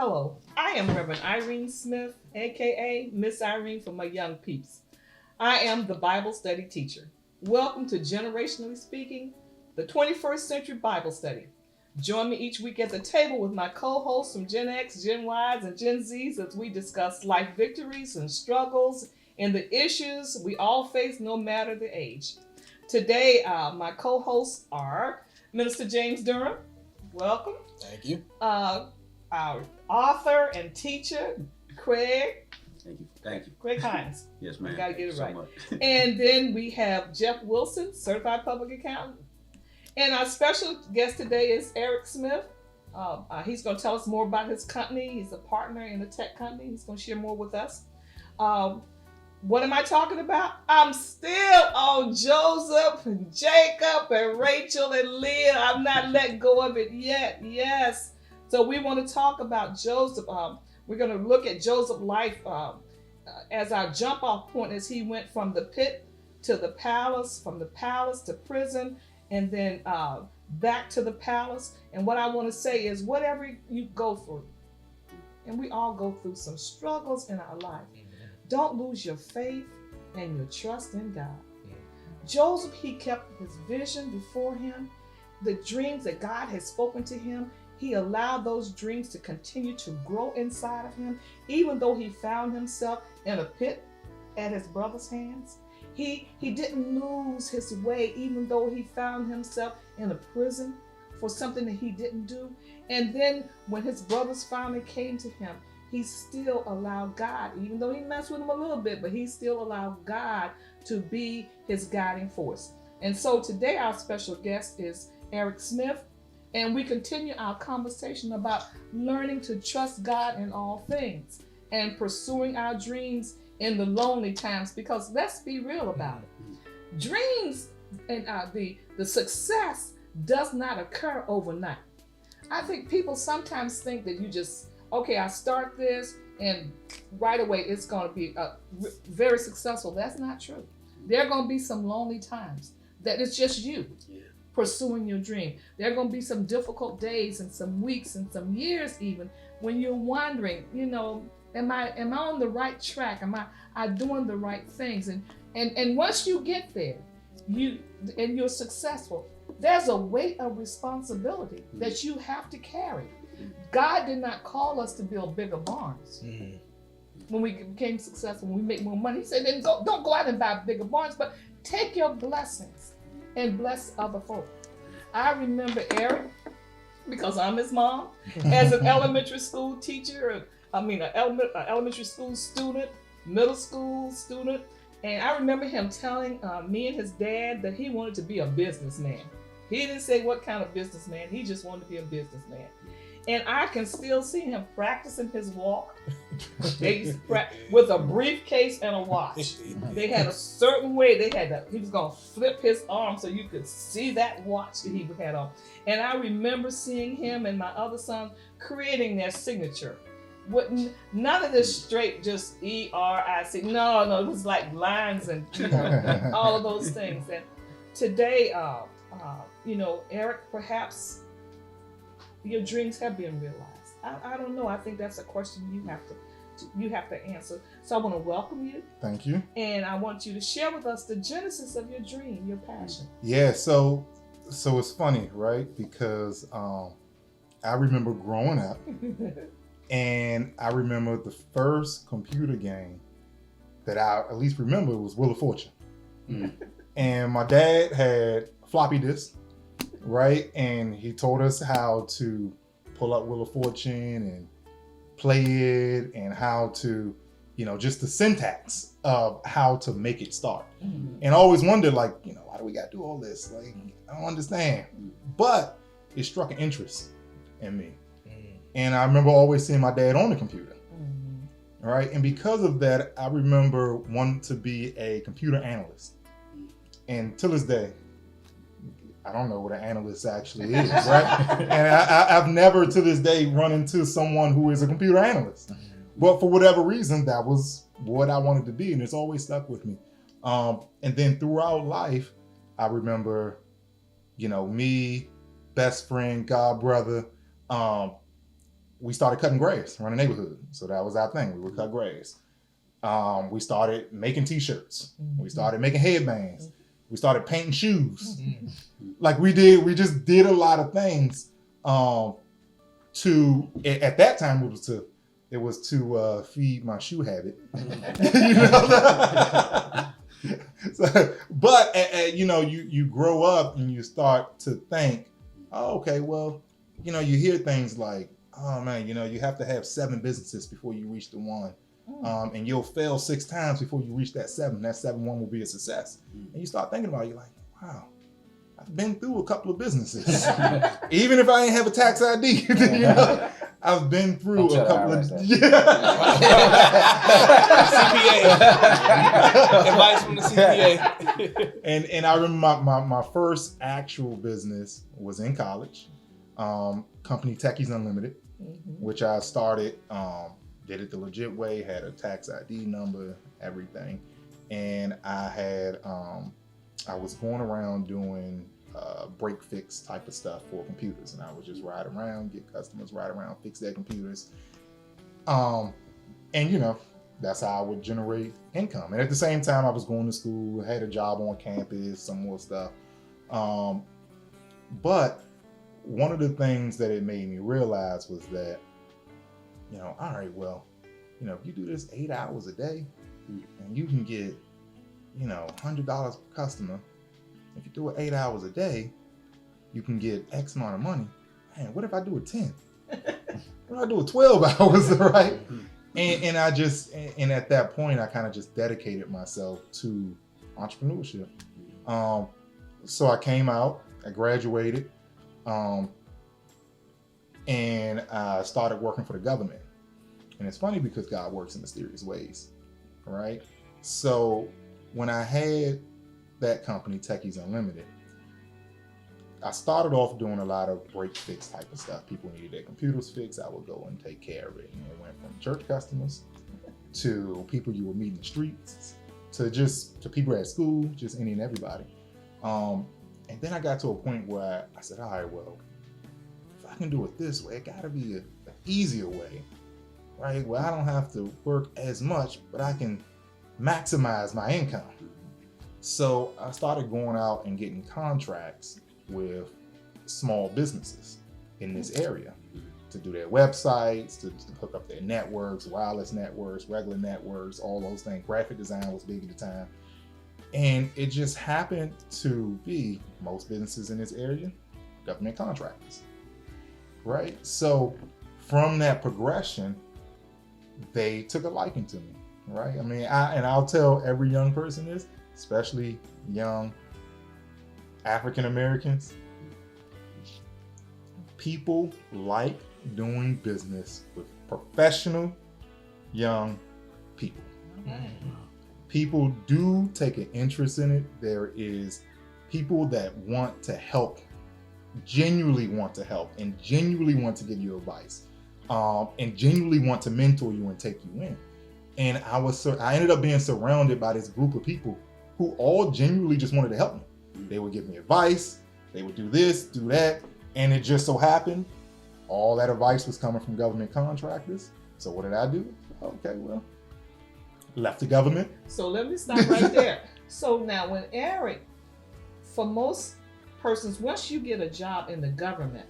Hello, I am Reverend Irene Smith, aka Miss Irene for my young peeps. I am the Bible study teacher. Welcome to Generationally Speaking, the 21st Century Bible Study. Join me each week at the table with my co-hosts from Gen X, Gen Ys, and Gen Zs as we discuss life victories and struggles and the issues we all face no matter the age. Today, my co-hosts are Minister James Durham. Welcome. Thank you. Our author and teacher, Craig. Thank you. Thank you. Craig Hines. Yes, ma'am. We gotta get it right. So And then we have Jeff Wilson, certified public accountant. And our special guest today is Eric Smith. He's going to tell us more about his company. He's a partner in a tech company. He's going to share more with us. What am I talking about? I'm still on Joseph and Jacob and Rachel and Leah. I've not let go of it yet. Yes. So we want to talk about Joseph. We're going to look at Joseph's life as our jump off point as he went from the pit to the palace, from the palace to prison, and then back to the palace. And what I want to say is whatever you go through, and we all go through some struggles in our life, don't lose your faith and your trust in God. Joseph, he kept his vision before him, the dreams that God had spoken to him. He allowed those dreams to continue to grow inside of him, even though he found himself in a pit at his brother's hands. He didn't lose his way, even though he found himself in a prison for something that he didn't do. And then when his brothers finally came to him, he still allowed God, even though he messed with him a little bit, but he still allowed God to be his guiding force. And so today our special guest is Eric Smith, and we continue our conversation about learning to trust God in all things and pursuing our dreams in the lonely times, because let's be real about it. Dreams and the success does not occur overnight. I think people sometimes think that you just, okay, I start this and right away it's going to be very successful. That's not true. There are going to be some lonely times that it's just you pursuing your dream. There are going to be some difficult days and some weeks and some years even when you're wondering, am I on the right track? Am I doing the right things? And once you get there, you're successful, there's a weight of responsibility that you have to carry. God did not call us to build bigger barns. When we became successful, when we make more money, he said, then don't go out and buy bigger barns, but take your blessings and bless other folk. I remember Eric, because I'm his mom, as an elementary school teacher, an elementary school student, middle school student, and I remember him telling me and his dad that he wanted to be a businessman. He didn't say what kind of businessman, he just wanted to be a businessman. And I can still see him practicing his walk. They used to with a briefcase and a watch. They had a certain way. He was gonna flip his arm so you could see that watch that he had on. And I remember seeing him and my other son creating their signature. With none of this straight, just ERIC. No, it was like lines and all of those things. And today, Eric, perhaps your dreams have been realized. I don't know. I think that's a question you have to answer. So I want to welcome you. Thank you. And I want you to share with us the genesis of your dream, your passion. Yeah. So it's funny, right? Because I remember growing up, and I remember the first computer game that I at least remember was Wheel of Fortune. And my dad had floppy disk. Right, and he told us how to pull up Wheel of Fortune and play it, and how to, just the syntax of how to make it start. And I always wondered, why do we got to do all this? I don't understand. But it struck an interest in me, and I remember always seeing my dad on the computer. Right, and because of that, I remember wanting to be a computer analyst, and to this day, I don't know what an analyst actually is, right? And I've never to this day run into someone who is a computer analyst. But for whatever reason, that was what I wanted to be, and it's always stuck with me. And then throughout life, I remember, me, best friend, god brother, we started cutting grass around the neighborhood. So that was our thing. We would cut grass. We started making T-shirts. We started making headbands. We started painting shoes. Like we just did a lot of things. At that time it was to feed my shoe habit. You know? But you grow up and you start to think, oh, okay, well, you hear things like, oh man, you have to have 7 businesses before you reach the one. And you'll fail 6 times before you reach that 7. That 7th one will be a success. And you start thinking about it, you're like, wow, I've been through a couple of businesses. Even if I ain't have a tax ID, I've been through a couple of CPA. Advice from the CPA. And I remember my first actual business was in college. Company Techies Unlimited, which I started, did it the legit way, had a tax ID number, everything. And I was going around doing break fix type of stuff for computers, and I would just ride around, get customers, ride around, fix their computers. And that's how I would generate income. And at the same time, I was going to school, had a job on campus, some more stuff. But one of the things that it made me realize was that, all right, well, if you do this 8 hours a day and you can get, $100 per customer, if you do it 8 hours a day, you can get X amount of money. Man, what if I do it 10? What if I do it 12 hours, right? And at that point, I kind of just dedicated myself to entrepreneurship. So I came out, I graduated, and I started working for the government. And it's funny because God works in mysterious ways, right? So when I had that company, Techies Unlimited, I started off doing a lot of break fix type of stuff. People needed their computers fixed, I would go and take care of it. And it went from church customers to people you would meet in the streets to people at school, just any and everybody. And then I got to a point where I said, all right, well, if I can do it this way, it gotta be an easier way, right? Where I don't have to work as much, but I can maximize my income. So I started going out and getting contracts with small businesses in this area to do their websites, to hook up their networks, wireless networks, regular networks, all those things. Graphic design was big at the time. And it just happened to be most businesses in this area, government contractors, right? So from that progression, they took a liking to me, right? I mean, I'll tell every young person this, especially young African Americans, people like doing business with professional young people. People do take an interest in it. There is people that want to help, genuinely want to help, and genuinely want to give you advice, and genuinely want to mentor you and take you in. And I ended up being surrounded by this group of people who all genuinely just wanted to help me. They would give me advice, they would do this, do that, and it just so happened all that advice was coming from government contractors. So what did I do? Okay, well, left the government. So let me stop right there. So now when Eric, for most persons, once you get a job in the government,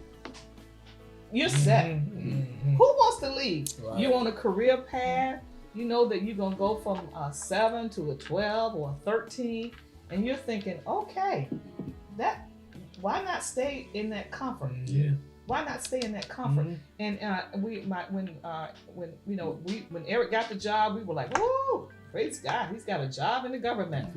you're set. Who wants to leave? Right. You're on a career path. You know that you're gonna go from a 7 to a 12 or a 13, and you're thinking, okay, why not stay in that comfort? Yeah. Why not stay in that comfort? And when Eric got the job, we were like, whoa, praise God, he's got a job in the government.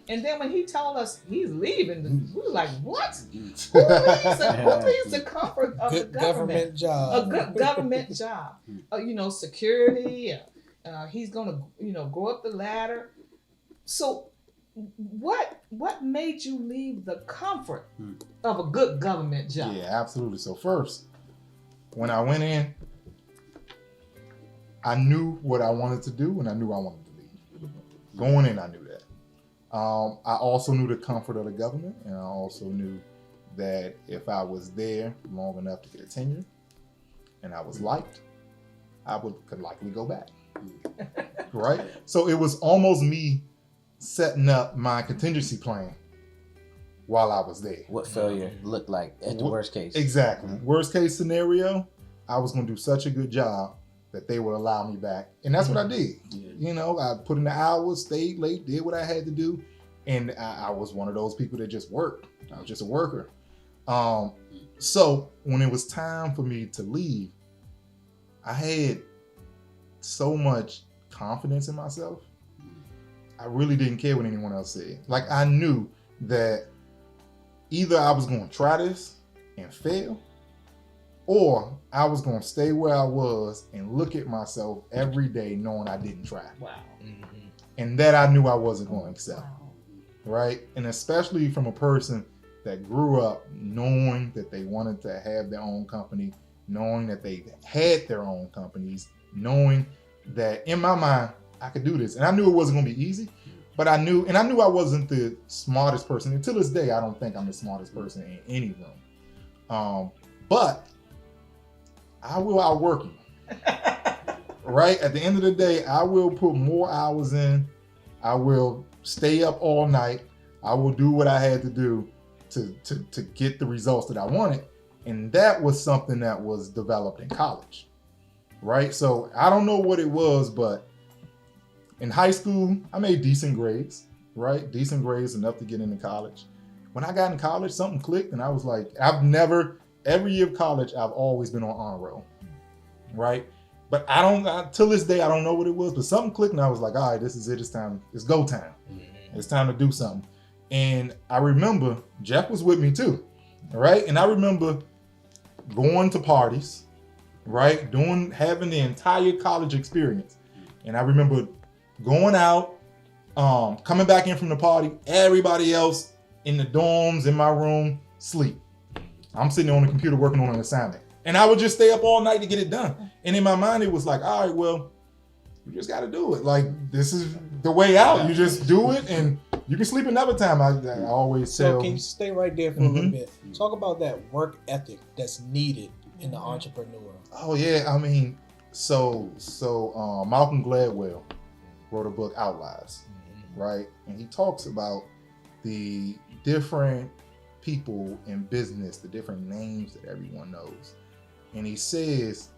And then when he told us he's leaving, we were like, what? Who leaves the comfort of the government job? A good government job. Security. He's gonna, go up the ladder. So what made you leave the comfort of a good government job? Yeah, absolutely. So first, when I went in, I knew what I wanted to do and I knew I wanted to leave. Going in, I knew that. I also knew the comfort of the government, and I also knew that if I was there long enough to get a tenure and I was liked, I could likely go back. Right? So it was almost me setting up my contingency plan while I was there. What failure looked like at the worst case. Exactly. Worst case scenario, I was going to do such a good job that they would allow me back. And that's what I did. You know, I put in the hours, stayed late, did what I had to do. And I was one of those people that just worked. I was just a worker. So when it was time for me to leave, I had so much confidence in myself. I really didn't care what anyone else said. Like, I knew that either I was going to try this and fail, or I was going to stay where I was and look at myself every day knowing I didn't try. Wow. And that I knew I wasn't going to accept. Right? And especially from a person that grew up knowing that they wanted to have their own company, knowing that they had their own companies, knowing that in my mind, I could do this. And I knew it wasn't going to be easy, but I knew I wasn't the smartest person. And to this day, I don't think I'm the smartest person in any room. But I will outwork you. Right? At the end of the day, I will put more hours in. I will stay up all night. I will do what I had to do to get the results that I wanted. And that was something that was developed in college. Right? So I don't know what it was, but in high school, I made decent grades, right? Decent grades enough to get into college. When I got in college, something clicked and I was like, every year of college, I've always been on honor roll, right? But till this day, I don't know what it was, but something clicked and I was like, all right, this is it. It's time. It's go time. It's time to do something. And I remember Jeff was with me too, right? And I remember going to parties, right? Having the entire college experience. And I remember going out, coming back in from the party, everybody else in the dorms, in my room, sleep. I'm sitting on the computer working on an assignment. And I would just stay up all night to get it done. And in my mind, it was like, all right, well, you just got to do it. Like, this is the way out. You just do it and you can sleep another time. I always tell. So can you stay right there for a little bit? Talk about that work ethic that's needed in the entrepreneur. Oh, yeah. I mean, so Malcolm Gladwell wrote a book, Outliers, right? And he talks about the different people in business, the different names that everyone knows. And he says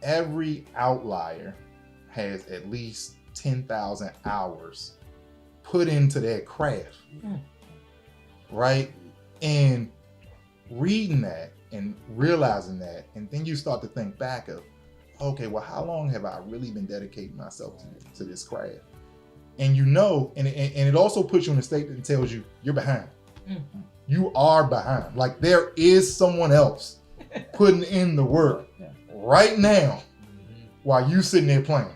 every outlier has at least 10,000 hours put into their craft, right? And reading that and realizing that, and then you start to think back of, okay, well, how long have I really been dedicating myself to this craft? And you know, and it also puts you in a state that tells you you're behind. You are behind. Like, there is someone else putting in the work right now while you sitting there playing.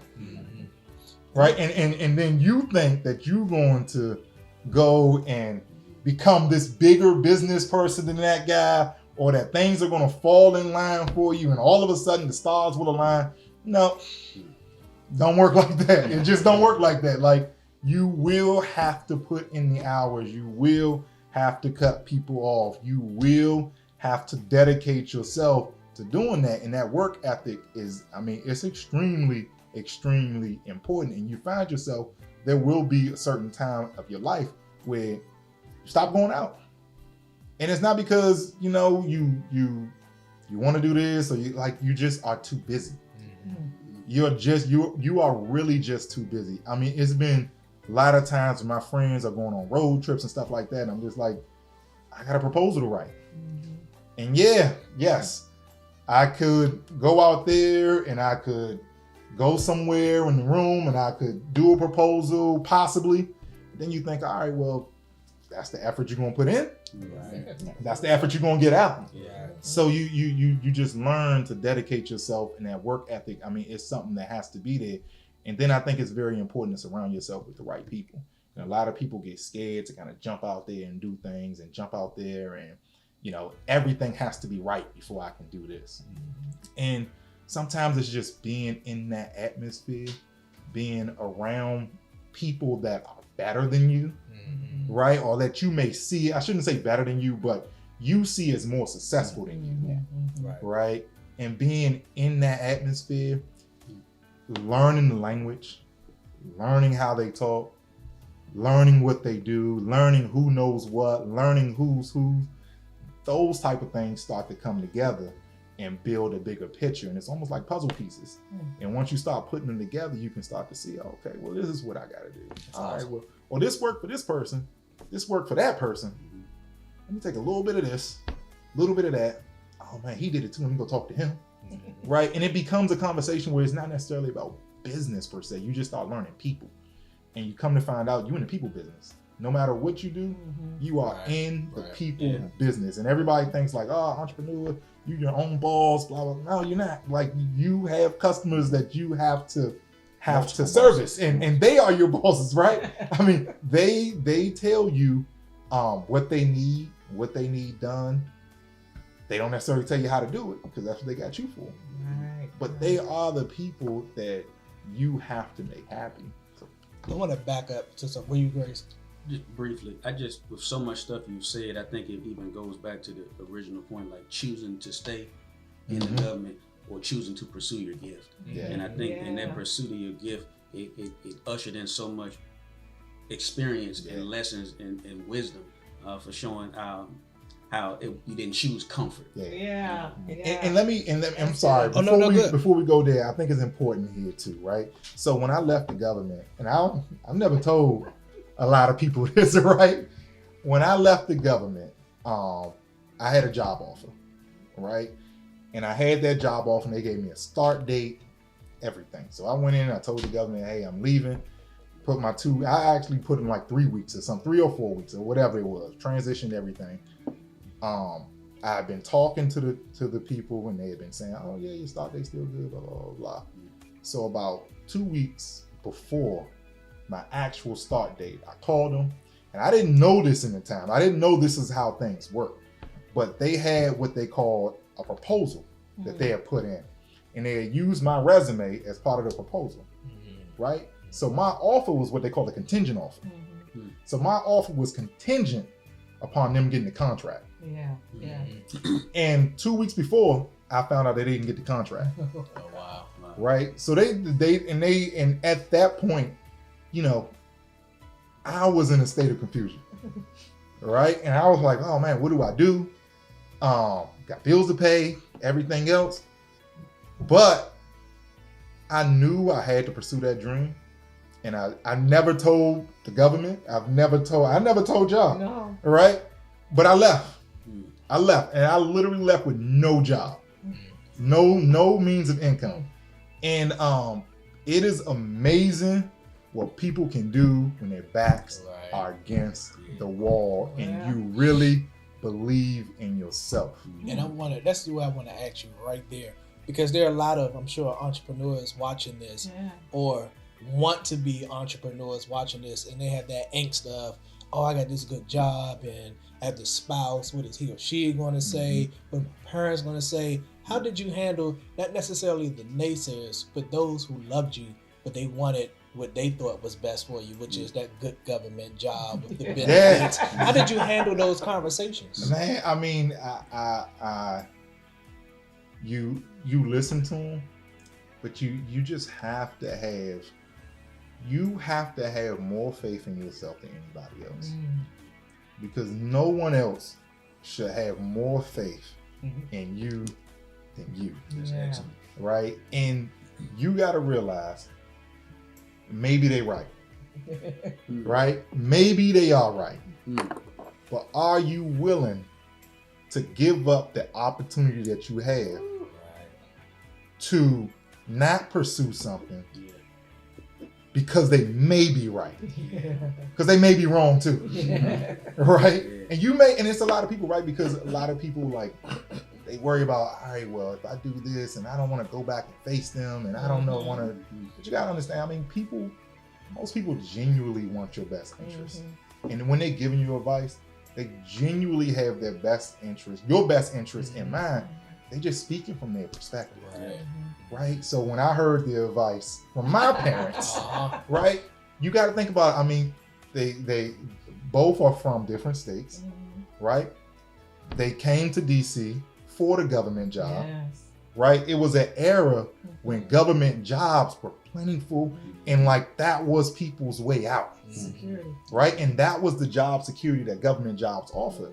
Right? And then you think that you're going to go and become this bigger business person than that guy, or that things are going to fall in line for you and all of a sudden the stars will align. No, don't work like that. It just don't work like that. Like, you will have to put in the hours. You will have to cut people off. You will have to dedicate yourself to doing that. And that work ethic is, I mean, it's extremely, extremely important. And you find yourself, there will be a certain time of your life where you stop going out. And it's not because, you know, you want to do this, or you just are too busy. You are really just too busy. I mean, it's been a lot of times when my friends are going on road trips and stuff like that, and I'm just like, I got a proposal to write. And yes, I could go out there and I could go somewhere in the room and I could do a proposal, possibly. Then you think, all right, well, that's the effort you're gonna put in. Right. That's the effort you're gonna get out. Yeah. So you just learn to dedicate yourself, and that work ethic, I mean, it's something that has to be there. And then I think it's very important to surround yourself with the right people. And a lot of people get scared to kind of jump out there and do things and jump out there and, you know, everything has to be right before I can do this. And sometimes it's just being in that atmosphere, being around people that are better than you, right? Or that you may see, I shouldn't say better than you, but you see as more successful than you, right? and being in that atmosphere, learning the language, learning how they talk, learning what they do, learning who knows what, learning who's who, those type of things start to come together and build a bigger picture. And it's almost like puzzle pieces. And once you start putting them together, you can start to see, okay, well, this is what I got to do. All right, well, this worked for this person. This worked for that person. Let me take a little bit of this, a little bit of that. Oh man, he did it too. Let me go talk to him. Right? And it becomes a conversation where it's not necessarily about business per se. You just start learning people. And you come to find out you're in the people business. No matter what you do, you are in the people business. And everybody thinks like, oh, entrepreneur, you your own boss, blah, blah, blah. No, you're not. Like you have customers that you have to service. And they are your bosses, right? I mean, they tell you what they need done. They don't necessarily tell you how to do it because that's what they got you for. Right. But they are the people that you have to make happy. So, I want to back up to some. Were you, Grace? Just briefly, with so much stuff you said, I think it even goes back to the original point, like choosing to stay in the government or choosing to pursue your gift. Yeah. And I think in that pursuit of your gift, it ushered in so much experience and lessons and wisdom for showing how you didn't choose comfort. And let me I'm sorry, before we go there, I think it's important here too, right? So when I left the government, and I've never told a lot of people this, right? When I left the government, I had a job offer, right? And I had that job offer and they gave me a start date, everything. So I went in and I told the government, hey, I'm leaving. I actually put in like 3 weeks or something, 3 or 4 weeks or whatever it was, transitioned everything. I've been talking to the people and they had been saying, oh yeah, your start date's still good, blah, blah, blah, blah. So about 2 weeks before my actual start date, I called them and I didn't know this in the time. I didn't know this is how things work, but they had what they called a proposal that they had put in and they had used my resume as part of the proposal, right? So my offer was what they call a contingent offer. So my offer was contingent upon them getting the contract. And 2 weeks before, I found out they didn't get the contract. Oh wow! Right. So they at that point, you know, I was in a state of confusion. Right. And I was like, oh man, what do I do? Got bills to pay, everything else. But I knew I had to pursue that dream. And I never told the government. I never told y'all. No. Right. But I left. And I literally left with no job, no means of income. And it is amazing what people can do when their backs are against the wall and you really believe in yourself. And that's the way I want to ask you right there, because there are a lot of, I'm sure, entrepreneurs watching this or want to be entrepreneurs watching this, and they have that angst of, oh, I got this good job and I have this spouse, what is he or she going to say, what my parents going to say? How did you handle, not necessarily the naysayers, but those who loved you, but they wanted what they thought was best for you, which is that good government job with the benefits. How did you handle those conversations? Man, I mean, you listen to them, but you just have to have more faith in yourself than anybody else. Because no one else should have more faith in you than you. Right? And you got to realize maybe they right. Right? Maybe they are right. But are you willing to give up the opportunity that you have to not pursue something because they may be right, because they may be wrong too, right? And it's a lot of people, right? Because a lot of people, like, they worry about, all right, well, if I do this and I don't want to go back and face them and I don't know, but you gotta understand, I mean, most people genuinely want your best interest. And when they're giving you advice, they genuinely have your best interest in mind. They just speaking from their perspective. Right? So when I heard the advice from my parents, right, you got to think about it. I mean, they both are from different states, right? They came to DC for the government job, right? It was an era when government jobs were plentiful, and like that was people's way out, Security. right? And that was the job security that government jobs offered.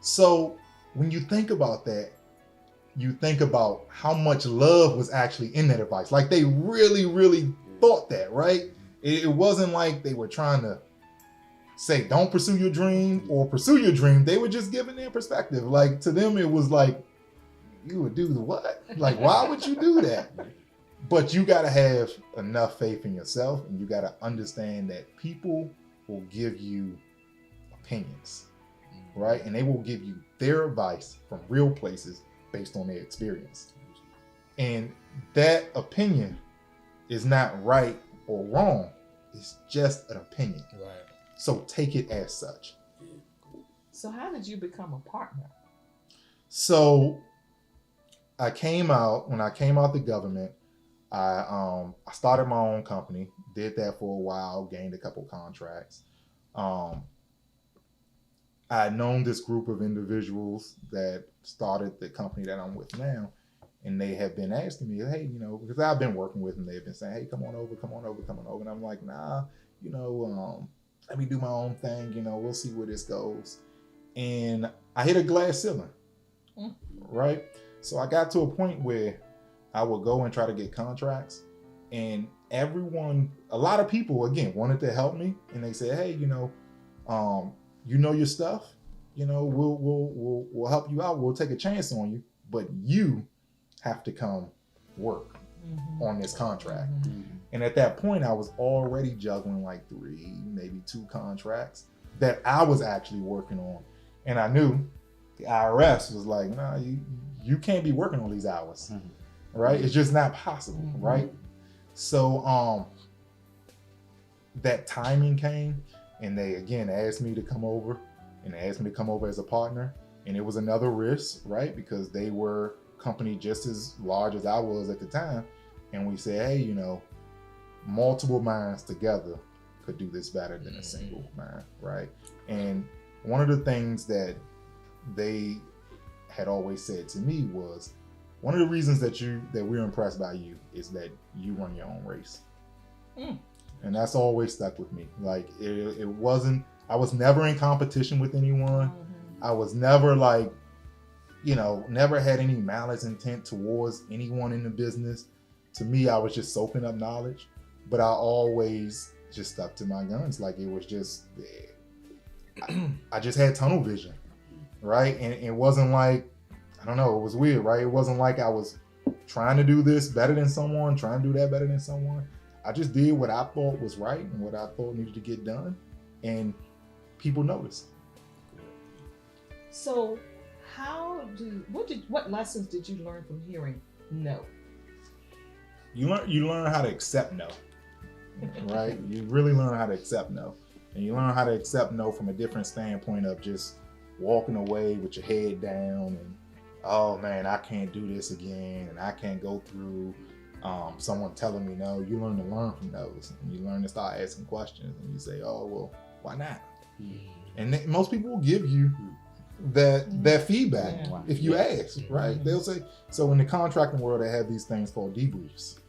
So when you think about that, you think about how much love was actually in that advice. Like they really, really thought that, right? It wasn't like they were trying to say, don't pursue your dream or pursue your dream. They were just giving their perspective. Like to them, it was like, you would do the what? Like, why would you do that? But you got to have enough faith in yourself, and you got to understand that people will give you opinions, right? And they will give you their advice from real places based on their experience. And that opinion is not right or wrong. It's just an opinion. Right. So take it as such. So how did you become a partner? So when I came out the government, I started my own company, did that for a while, gained a couple contracts. I had known this group of individuals that started the company that I'm with now, and they have been asking me, hey, because I've been working with them, they've been saying, hey, come on over. And I'm like, nah, let me do my own thing, we'll see where this goes. And I hit a glass ceiling, right? So I got to a point where I would go and try to get contracts, and a lot of people, again, wanted to help me, and they said, hey, you know your stuff, we'll help you out, we'll take a chance on you, but you have to come work on this contract. And at that point, I was already juggling like 3, maybe 2 contracts that I was actually working on. And I knew the IRS was like, nah, you can't be working on these hours, right? It's just not possible, right? So that timing came, and they again asked me to come over, and they asked me to come over as a partner. And it was another risk, right? Because they were a company just as large as I was at the time. And we said, hey, multiple minds together could do this better than a single mind, right? And one of the things that they had always said to me was, one of the reasons that we're impressed by you is that you run your own race. And that's always stuck with me. Like it wasn't, I was never in competition with anyone. I was never like, never had any malice intent towards anyone in the business. To me, I was just soaking up knowledge, but I always just stuck to my guns. Like it was just, I just had tunnel vision, right? And it wasn't like, I don't know, it was weird, right? It wasn't like I was trying to do this better than someone, trying to do that better than someone. I just did what I thought was right and what I thought needed to get done, and people noticed. So what lessons did you learn from hearing no? You learn how to accept no, right? You really learn how to accept no. And you learn how to accept no from a different standpoint of just walking away with your head down and, oh man, I can't do this again, and I can't go through someone telling me no. You learn to learn from those, and you learn to start asking questions, and you say, oh, well, why not? And most people will give you that feedback if you ask, right? They'll say, so in the contracting world, they have these things called debriefs,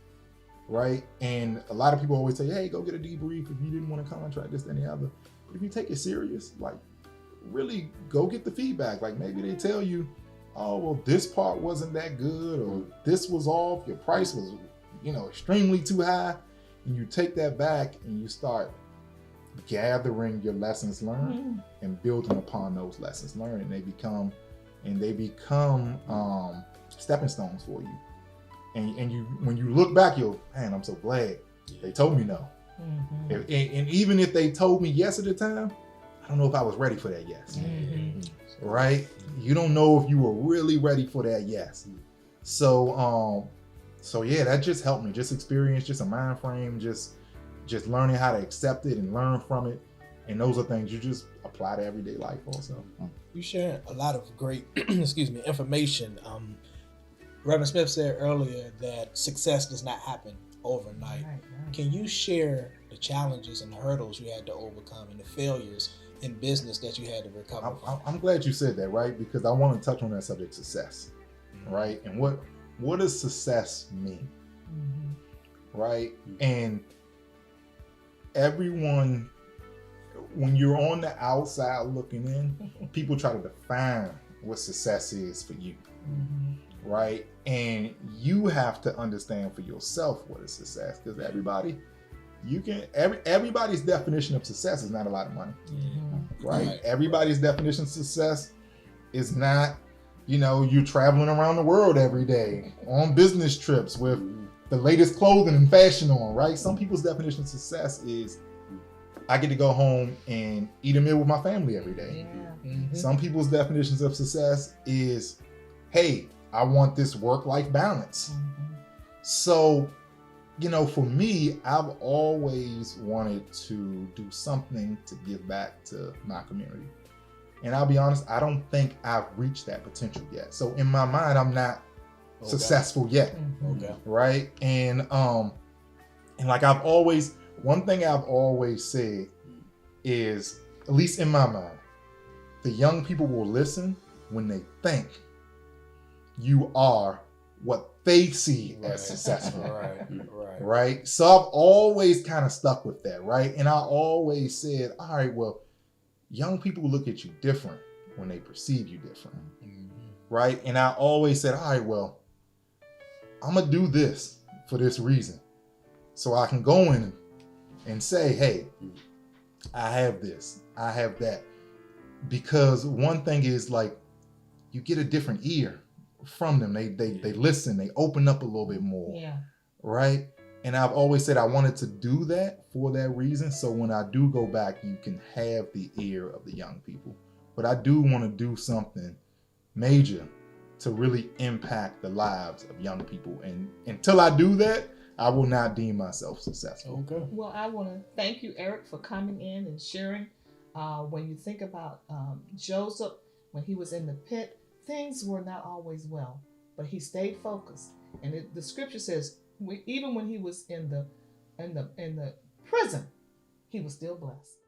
right? And a lot of people always say, hey, go get a debrief if you didn't want to contract this, that, and the other. But if you take it serious, like really go get the feedback. Like maybe they tell you, oh, well, this part wasn't that good, or this was off, your price was, extremely too high. And you take that back and you start gathering your lessons learned and building upon those lessons learned, and they become stepping stones for you. And you, when you look back, you'll, man, I'm so glad they told me no. And even if they told me yes at the time, I don't know if I was ready for that yes. Right? You don't know if you were really ready for that yes. So yeah, that just helped me. Just experience, just a mind frame, just learning how to accept it and learn from it. And those are things you just apply to everyday life also. You share a lot of great, information. Reverend Smith said earlier that success does not happen overnight. Right. Can you share the challenges and the hurdles you had to overcome and the failures in business that you had to recover from? I'm glad you said that, right? Because I want to touch on that subject, success, right? And what does success mean? Right? And everyone, when you're on the outside looking in, people try to define what success is for you. Right? And you have to understand for yourself what is success, because everybody's definition of success is not a lot of money. Right? Everybody's definition of success is not, you're traveling around the world every day on business trips with the latest clothing and fashion on, right? Some people's definition of success is, I get to go home and eat a meal with my family every day. Some people's definitions of success is, hey, I want this work-life balance. So, for me, I've always wanted to do something to give back to my community. And I'll be honest, I don't think I've reached that potential yet. So in my mind, I'm not successful yet. Right? And like one thing I've always said is, at least in my mind, the young people will listen when they think you are what they see as successful. Right? So I've always kind of stuck with that, right? And I always said, all right, well, young people look at you different when they perceive you different. Right? And I always said, all right, well, I'm going to do this for this reason. So I can go in and say, hey, I have this, I have that. Because one thing is, like, you get a different ear from them. They listen, they open up a little bit more. Right? And I've always said I wanted to do that for that reason. So when I do go back, you can have the ear of the young people. But I do want to do something major to really impact the lives of young people. And until I do that, I will not deem myself successful. Well, I want to thank you, Eric, for coming in and sharing. When you think about Joseph, when he was in the pit, things were not always well, but he stayed focused. And the scripture says, even when he was in the prison, he was still blessed.